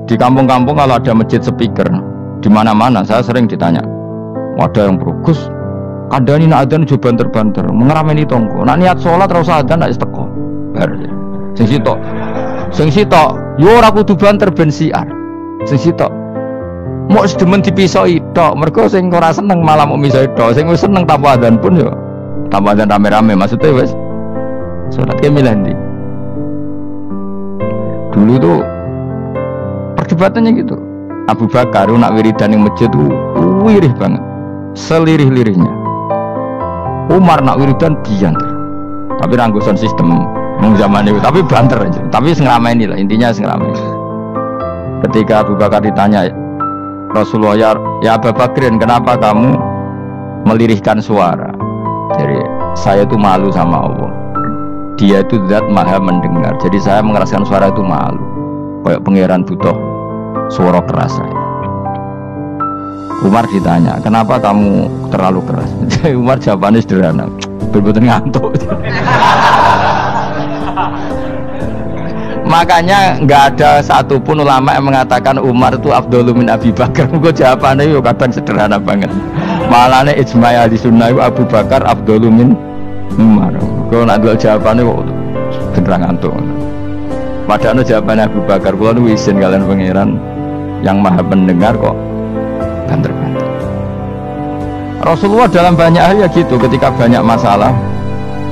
Di kampung-kampung kalau ada masjid speaker, di mana-mana saya sering ditanya, ada yang bagus, kandani nak adzan juga banter-banter, mengerameni tonggo. Nak niat sholat terus adzan nak isteko. Bar. Sing sitok, yo ora kudu banter ben siar. Sing sitok, mau sedemen dipisoi tok, mergo sing ora seneng malah mau misoi tok, sing wis seneng tanpa adzan pun yo tanpa adzan rame-rame, maksudnya wis sholat ke milih ndi. Dulu tuh perdebatannya gitu. Abu Bakar nak wiridan yang masjid tuh wirih banget, selirih-lirihnya. Umar nak wiridan diantar, tapi ranggusan sistem zaman itu, tapi banter aja. Tapi sengramain lah, intinya sengramain. Ketika Abu Bakar ditanya Rasulullah, ya Abu Bakrin, kenapa kamu melirihkan suara? Jadi saya itu malu sama Allah. Dia itu zat maha mendengar. Jadi saya mengeraskan suara itu malu. Kayak pangeran butuh suara keras saya. Umar ditanya, kenapa kamu terlalu keras? Umar jawabannya sederhana, betul-betul ngantuk. Makanya nggak ada satupun ulama yang mengatakan Umar itu afdhalu min Abi Bakar. Gue jawabannya yo kadang sederhana banget. Malahnya ijma' ahli sunnah itu Abu Bakar afdhalu min Umar. Gue nak dulu jawabannya kok beneran ngantuk. Padahal jawabannya Abu Bakar, gue nu izin kalian pangeran yang maha pendengar kok banter-banter. Rasulullah dalam banyak hal ya gitu, ketika banyak masalah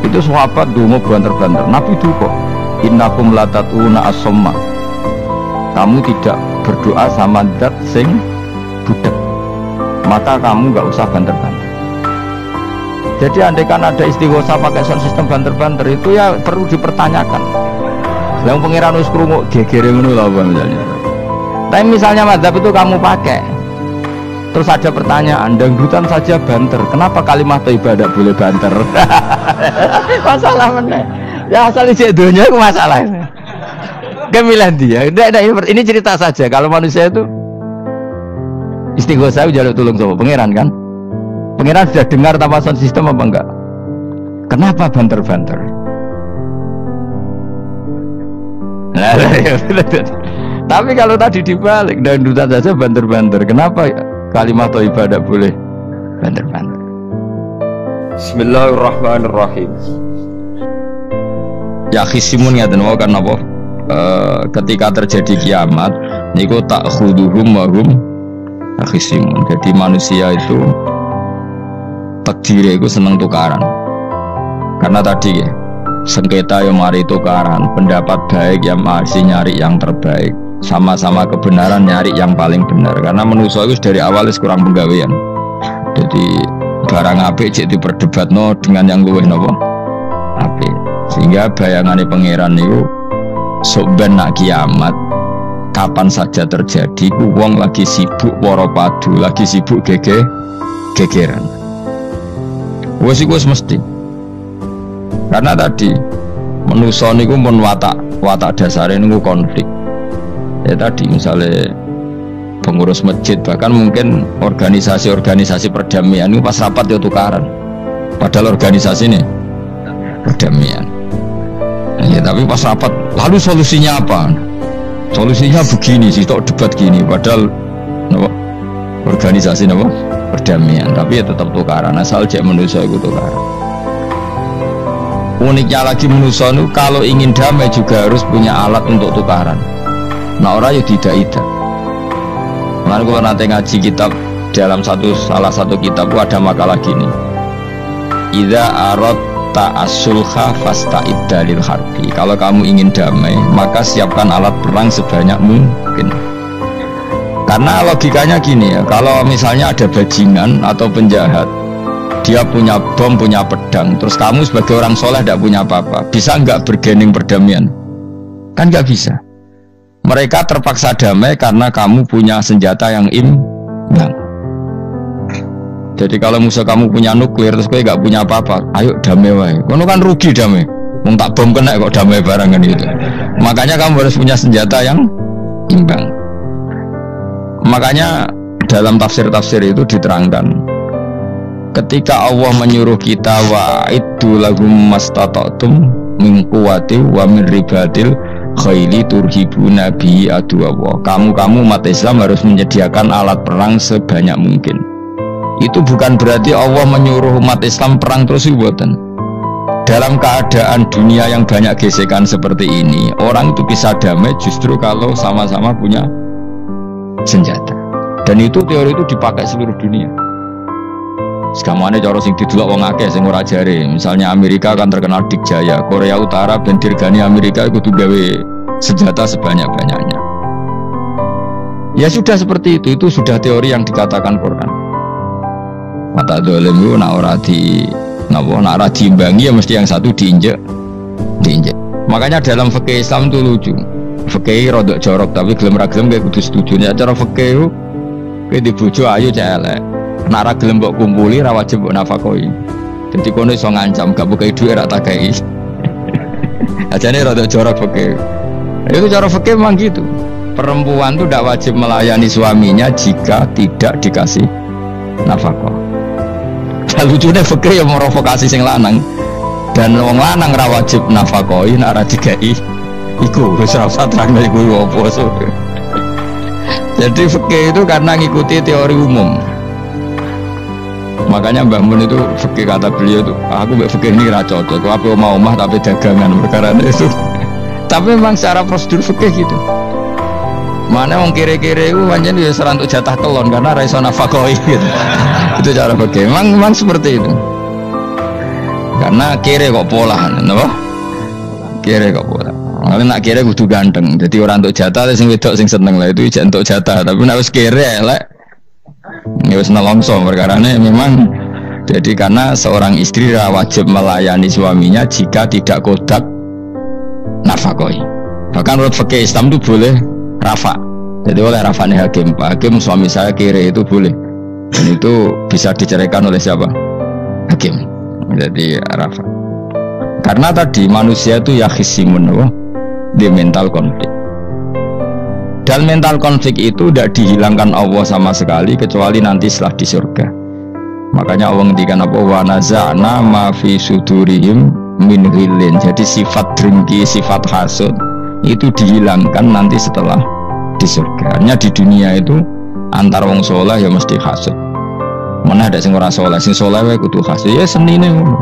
itu sahabat dungo banter-banter. Nabi itu kok innakum latatuna as-somma, kamu tidak berdoa sama zat sing budak, maka kamu nggak usah banter-banter. Jadi andaikan ada istighosah pakai sound system banter-banter itu ya perlu dipertanyakan. Yang pengiran wis krungu gegere ngono lho misalnya. Tapi misalnya mazhab itu kamu pakai, terus ada pertanyaan, dangdutan saja banter, kenapa kalimat thayyibah tidak boleh banter? Masalah mana? Ya asal isi dunia itu masalah. Kemilan dia. Ini cerita saja. Kalau manusia itu istighosah jaluk tolong sama pangeran kan? Pangeran sudah dengar tanpa sound system apa enggak? Kenapa banter-banter? Tapi kalau tadi dibalik, dangdutan saja banter-banter, kenapa kalimat thayyibah tidak boleh banter-banter? Bismillahirrahmanirrahim. Ya khisimun ngaten wae kan apa? Ketika terjadi kiamat niku tak khuduhum wa hum khisimun. Jadi manusia itu takdir itu seneng tukaran. Karena tadi ya, sengketa yang mari tukaran, pendapat baik yang masih nyari yang terbaik, sama-sama kebenaran nyari yang paling benar. Karena manusia itu dari awal kurang penggawean. Jadi barang apik cek diperdebatno dengan yang luwih napa? Apik. Sehingga bayangannya pangeran itu sok ben nak kiamat kapan saja terjadi, wong lagi sibuk waro padu, lagi sibuk gegeran. Wes mesti. Karena tadi manusia niku pun watak dasare niku konflik. Ya tadi misalnya pengurus masjid, bahkan mungkin organisasi-organisasi perdamaian itu pas rapat ya tukaran. Padahal organisasi ini perdamaian. Ya, tapi pas rapat, lalu solusinya apa? Solusinya begini sih, tok debat gini. Padahal organisasi perdamaian, tapi ya tetap tukaran. Asal cek manusia itu tukaran. Uniknya lagi manusia itu kalau ingin damai juga harus punya alat untuk tukaran. Nah orang ya tidak. Makanya kalau nanti ngaji kitab dalam salah satu kitab itu ada makalah gini. Idza ta'asulha fasta'id dalil harbi. Kalau kamu ingin damai, maka siapkan alat perang sebanyak mungkin. Karena logikanya gini ya, kalau misalnya ada bajingan atau penjahat, dia punya bom, punya pedang, terus kamu sebagai orang soleh tidak punya apa-apa, bisa nggak bergening perdamaian? Kan nggak bisa. Mereka terpaksa damai karena kamu punya senjata yang imbang. Jadi kalau musuh kamu punya nuklir terus kowe gak punya apa-apa, ayo damai wae. Kono kan rugi damai. Wong tak bom kena kok damai barengan gitu. Makanya kamu harus punya senjata yang imbang. Makanya dalam tafsir-tafsir itu diterangkan, ketika Allah menyuruh kita wa'iddu lahum mastata'tum min quwwati wa min ribatil khaili turhibuna bi aduwallah. Kamu umat Islam harus menyediakan alat perang sebanyak mungkin. Itu bukan berarti Allah menyuruh umat Islam perang terus mboten. Dalam keadaan dunia yang banyak gesekan seperti ini, orang itu bisa damai justru kalau sama-sama punya senjata. Dan itu teori itu dipakai seluruh dunia. Sekamane cara sing didelok wong akeh sing ora jare. Misalnya Amerika kan terkenal dikjaya, Korea Utara ben dirgani Amerika kudu gawe senjata sebanyak-banyaknya. Ya sudah seperti itu sudah teori yang dikatakan Quran. Mata dolim itu nak ora diimbangi ya mesti yang satu diinjek. Makanya dalam fikih Islam itu lucu. Fikih rodok jorok tapi gelem ra gelem kayak kudu setuju. Nek cara fikih kowe di bojo ayu cah elek. Nek ra gelem mbok kumpuli ra wajib mbok nafakoi. Dadi kono iso ngancam gak bukai dhuwit ra tak kei. Ajane rodok jorok fikih. Itu cara fikih memang gitu. Perempuan itu tidak wajib melayani suaminya jika tidak dikasih nafkah. Dan lucunya fikih yang merovokasi sing lanang. Dan wong lanang ra wajib nafkahi nek ra dikai iku wis ora usah terang iku opo. Jadi fikih itu karena ngikuti teori umum. Makanya Mbah Mun itu fikih kata beliau itu, aku mbek fikih ini ra cocok. Aku mau omah tapi dagangan perkara itu. Tapi memang secara prosedur fikih gitu. Mana wong kire-kire itu pancen ya serantuk jatah kelon karena ra iso nafkahi gitu. Itu cara fikih. Memang seperti itu. Karena kire kok pola, napa? Kire kok pola. Kalau nak kire kudu ganteng. Jadi orang untuk jatah sing wedok sing seneng lah itu ijak untuk jatah. Tapi nak wis kire elek ya wis nelongso perkarane memang. Jadi karena seorang istri wajib melayani suaminya jika tidak kodak nafkahi. Bahkan menurut fikih Islam itu boleh rafa. Jadi oleh rafanya hakim. Pak Hakim suami saya kire itu boleh. Dan itu bisa diceraikan oleh siapa? Hakim. Jadi rafa. Karena tadi manusia itu ya khisimun di mental konflik. Dan mental konflik itu tidak dihilangkan Allah sama sekali kecuali nanti setelah di surga. Makanya Allah ngendikan apa wa naza'na ma fi sudurihim min ghillin. Jadi sifat dengki, sifat hasud itu dihilangkan nanti setelah di surga. Hanya di dunia itu antar wong soleh ya mesti hasud. Mana ada sing ora soleh, sing soleh wae kudu hasud. Ya senine ngono.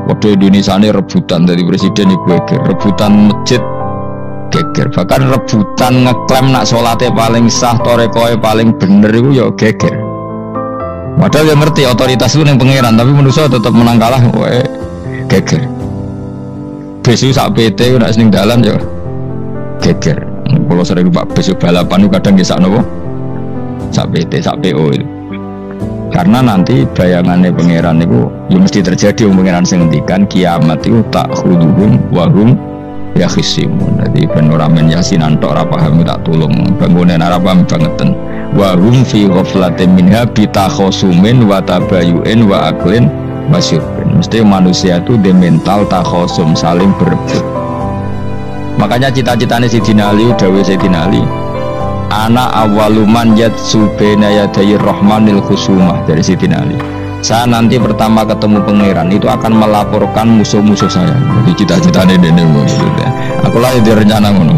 Waktu Indonesia ini rebutan dari presiden iku geger, rebutan masjid geger, bahkan rebutan ngeklaim nak sholatnya paling sah, torekoe paling bener itu ya geger. Padahal dia ngerti otoritas itu yang pangeran, tapi manusia tetap menang kalah, wae geger. Besu sak PT nak seneng dalan ya geger. Kalau sering pak besu balapan itu kadang gesak nopo, sak PT, sak PO itu. Karena nanti bayangannya pangeran itu ya mesti terjadi pangeran sing ngendikan kiamat itu tak khuduhum wahum ya khisimun. Jadi penoramen yasinan tok ora paham tak tulung bangunan ora paham bangetan wahum fi ghaflatin minha bitakhosumin wa tabayu'in wa aklin wasyurbin. Mesti manusia itu di mental takhosum saling berebut. Makanya cita-citanya Sayyidina Ali dawuh Sayyidina Ali ana awaluman yatsu baina yadayi rahmanil khusumah dari Sayyidina Ali. Saya nanti pertama ketemu pangeran itu akan melaporkan musuh-musuh saya. Jadi cita-citanya dene gitu ya. Aku lah di rencana ngono.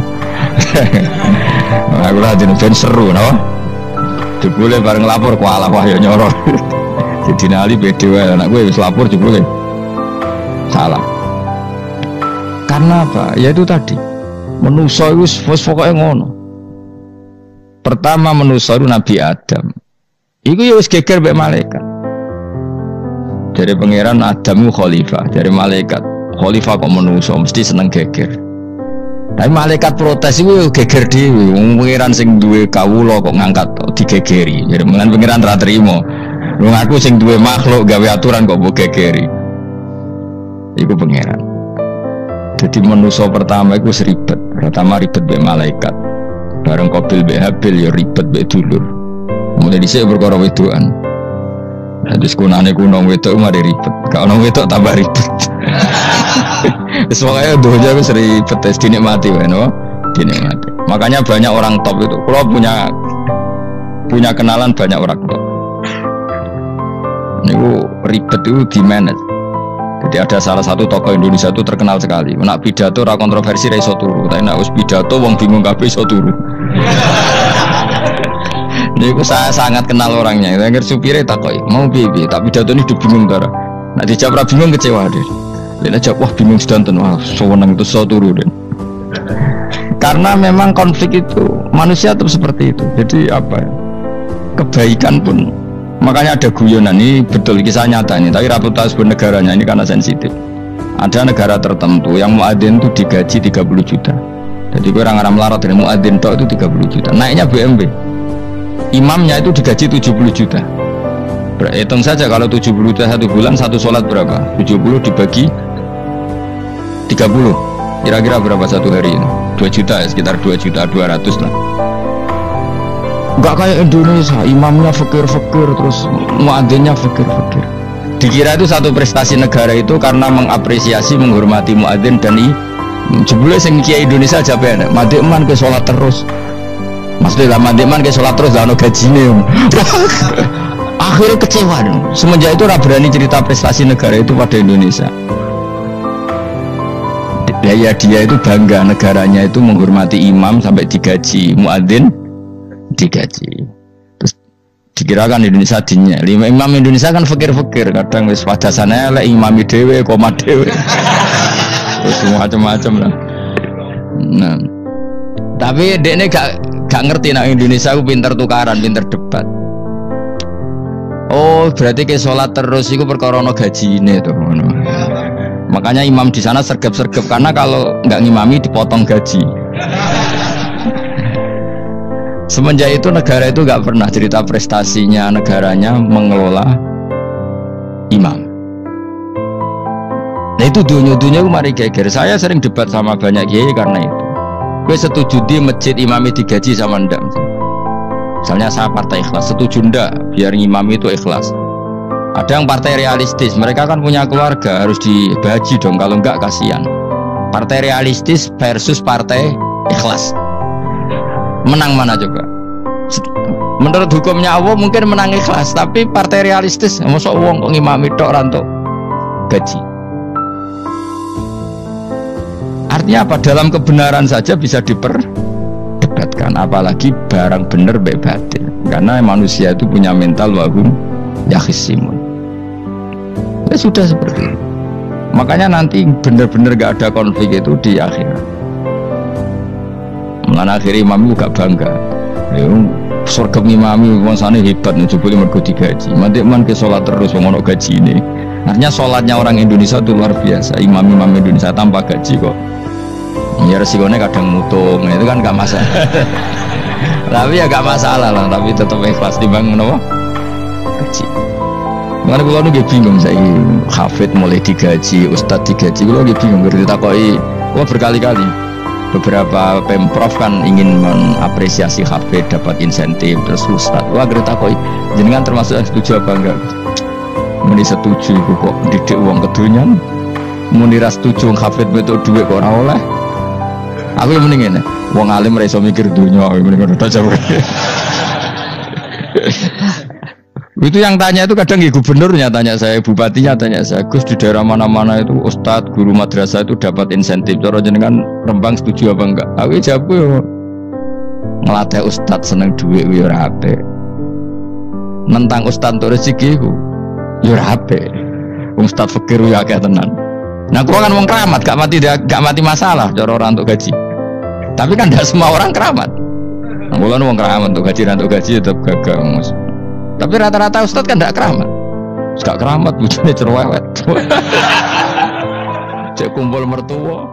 Aku lah di ben seru no. Jebule bareng lapor ku alah wah ya nyoror. Sayyidina Ali beda wae anak gue wis lapor jebule. Salah. Karena apa? Ya itu tadi. Manusa wis pokoke ngono. Pertama manusia itu Nabi Adam. Iku ya wis geger mbek malaikat. Dari pangeran Adam itu khalifah, dari malaikat khalifah kok manusia mesti seneng geger. Tapi malaikat protes itu geger dhewe. Pangeran sing duwe kawula kok ngangkat digegeri. Jadi mengan pangeran ra trimo. Wong aku sing duwe makhluk gawe aturan kok mbok gegeri. Iku pangeran. Jadi manusia pertama itu seribet. Pertama ribet mbek malaikat. Bareng Qabil be Habil ya ribet be dulur. Mulai dhisik perkara wedokan. Nah, terus kunane kuno wedok mari ribet. Gak ono wedok tambah ribet. Wis pokoke donya wis ribet wis dinikmati wae no. Dinikmati. Makanya banyak orang top itu. Kalau punya kenalan banyak orang top. Niku ribet itu di manage. Jadi ada salah satu tokoh Indonesia itu terkenal sekali. Nak pidato ra kontroversi ra iso turu, tapi nak wis pidato wong bingung kabeh iso turu. Niku saya sangat kenal orangnya. Akhir supire takoki, "Mau piye? Tak pidato ini bingung ta." Nak dijawab ra bingung kecewa deh. Lek jawab wah bingung sedanten, wah seneng itu iso turu deh. Karena memang konflik itu manusia tuh seperti itu. Jadi apa ya? Kebaikan pun makanya ada guyonan ini betul kisah nyata ini. Tapi reputasi negaranya ini karena sensitif. Ada negara tertentu yang muadzin itu digaji 30 juta. Jadi orang Arab melarat dari muadzin tok itu 30 juta. Naiknya BMW. Imamnya itu digaji 70 juta. Hitung saja kalau 70 juta satu bulan satu sholat berapa? 70 dibagi 30. Kira-kira berapa satu hari ini? 2 juta ya, sekitar 2 juta 200 lah. Enggak kayak Indonesia, imamnya fakir-fakir terus muadzinnya fakir-fakir. Dikira itu satu prestasi negara itu karena mengapresiasi, menghormati muadzin dan jebule sing kiai Indonesia aja ben, mandekman ke sholat terus. Maksudnya mandekman ke sholat terus lah ono gajine. Akhirnya kecewa dong. Semenjak itu ora berani cerita prestasi negara itu pada Indonesia. Ya dia itu bangga negaranya itu menghormati imam sampai digaji, muadzin digaji. Terus dikirakan Indonesia dinnya. Imam Indonesia kan fakir-fakir, kadang wis padasane elek imami dhewe, koma dhewe. Terus macam-macam lah. Nah. Tapi dekne gak ngerti nek Indonesia ku pinter tukaran, pinter debat. Oh, berarti ke sholat terus iku perkara ono gajine to ngono. Makanya imam di sana sergap-sergap karena kalau nggak ngimami dipotong gaji. Semenjak itu negara itu nggak pernah cerita prestasinya negaranya mengelola imam. Nah itu dunia mari geger. Saya sering debat sama banyak kiai karena itu. Gue setuju di masjid imami digaji sama ndak. Misalnya saya partai ikhlas, setuju ndak biar ngimami itu ikhlas. Ada yang partai realistis, mereka kan punya keluarga, harus dibaji dong, kalau enggak kasihan. Partai realistis versus partai ikhlas. Menang mana coba? Menurut hukumnya Allah mungkin menang ikhlas, tapi partai realistis, masa uang kok ngimami tok rantok gaji. Artinya apa? Dalam kebenaran saja bisa diperdebatkan, apalagi barang bener baik batin. Karena manusia itu punya mental wahum yakhisimun. Ya sudah seperti itu. Makanya nanti benar-benar gak ada konflik itu di akhirat. Mengenai akhir imam itu gak bangga. Surga imami maksudnya hebat nih, coba mergo digaji. Mandekman ke sholat terus ngono gaji ini. Artinya sholatnya orang Indonesia itu luar biasa. Imam-imam Indonesia tanpa gaji kok. Ya resikonya kadang mutung, itu kan gak masalah. Tapi ya gak masalah lah, tapi tetap ikhlas dibangun apa? Gaji. Makanya kalau nu bingung saya hafid mulai digaji, ustadz digaji, kalau bingung ngerti takoi. Wah berkali-kali beberapa pemprov kan ingin mengapresiasi hafid dapat insentif terus ustadz. Wah ngerti takoi. Jenengan termasuk yang setuju apa enggak? Muni setuju kok didik uang kedunyan. Muni ras setuju hafid betul duit kok ora oleh. Aku yang mending ini, wong alim ra iso mikir dunya, mending ora jawab. Itu yang tanya itu kadang ya gubernurnya tanya saya, bupatinya tanya saya, Gus di daerah mana-mana itu ustadz, guru madrasah itu dapat insentif. Cara jenengan Rembang setuju apa enggak? Aku jawab yo ngelatih ustadz seneng duit yo ora apik. Nentang ustadz untuk rezeki ku yo ora apik. Ustadz fakir yo akeh tenan. Nah, gua kan wong keramat, gak mati masalah cara orang untuk gaji. Tapi kan tidak semua orang keramat. Nah, gua kan wong keramat untuk gaji tetap gagal. Tapi rata-rata ustadz kan tidak keramat. Gak keramat, bujune cerewet. Cek kumpul mertua.